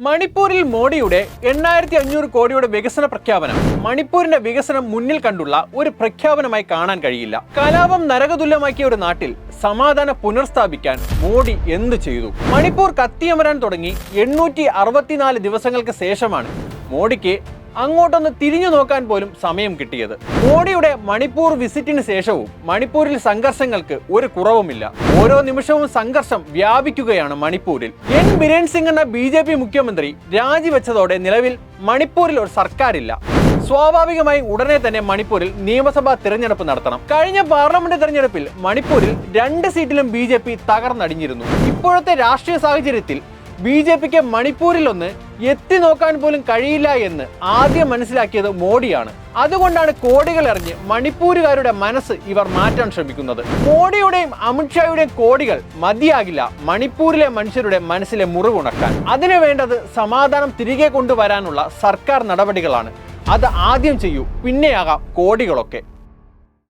മണിപ്പൂരിൽ മോഡിയുടെ 8500 കോടിയുടെ വികസന പ്രഖ്യാപനം മണിപ്പൂരിന്റെ വികസനം മുന്നിൽ കണ്ടുള്ള ഒരു പ്രഖ്യാപനമായി കാണാൻ കഴിയില്ല. കലാപം നരകതുല്യമാക്കിയ ഒരു നാട്ടിൽ സമാധാനം പുനർസ്ഥാപിക്കാൻ മോഡി എന്ത് ചെയ്തു? മണിപ്പൂർ കത്തിയമരാൻ തുടങ്ങി 864 ദിവസങ്ങൾക്ക് ശേഷമാണ് മോഡിക്ക് അങ്ങോട്ടൊന്ന് തിരിഞ്ഞു നോക്കാൻ പോലും സമയം കിട്ടിയത്. മോഡിയുടെ മണിപ്പൂർ വിസിറ്റിന് ശേഷവും മണിപ്പൂരിൽ സംഘർഷങ്ങൾക്ക് ഒരു കുറവുമില്ല. ഓരോ നിമിഷവും സംഘർഷം വ്യാപിക്കുകയാണ് മണിപ്പൂരിൽ. എൻ ബിരേൻ സിംഗ് എന്ന BJP മുഖ്യമന്ത്രി രാജിവെച്ചതോടെ നിലവിൽ മണിപ്പൂരിൽ ഒരു സർക്കാരില്ല. സ്വാഭാവികമായും ഉടനെ തന്നെ മണിപ്പൂരിൽ നിയമസഭാ തിരഞ്ഞെടുപ്പ് നടത്തണം. കഴിഞ്ഞ പാർലമെന്റ് തെരഞ്ഞെടുപ്പിൽ മണിപ്പൂരിൽ 2 സീറ്റിലും BJP തകർന്നടിഞ്ഞിരുന്നു. ഇപ്പോഴത്തെ രാഷ്ട്രീയ സാഹചര്യത്തിൽ BJPക്ക് മണിപ്പൂരിലൊന്ന് എത്തി നോക്കാൻ പോലും കഴിയില്ല എന്ന് ആദ്യം മനസ്സിലാക്കിയത് മോഡിയാണ്. അതുകൊണ്ടാണ് കോടികൾ എറിഞ്ഞ് മണിപ്പൂരുകാരുടെ മനസ്സ് ഇവർ മാറ്റാൻ ശ്രമിക്കുന്നത്. മോഡിയുടെയും അമിത്ഷായുടെയും കോടികൾ മതിയാകില്ല മണിപ്പൂരിലെ മനുഷ്യരുടെ മനസ്സിലെ മുറിവുണക്കാൻ. അതിനു വേണ്ടത് സമാധാനം തിരികെ കൊണ്ടുവരാനുള്ള സർക്കാർ നടപടികളാണ്. അത് ആദ്യം ചെയ്യൂ, പിന്നെയാകാം കോടികളൊക്കെ.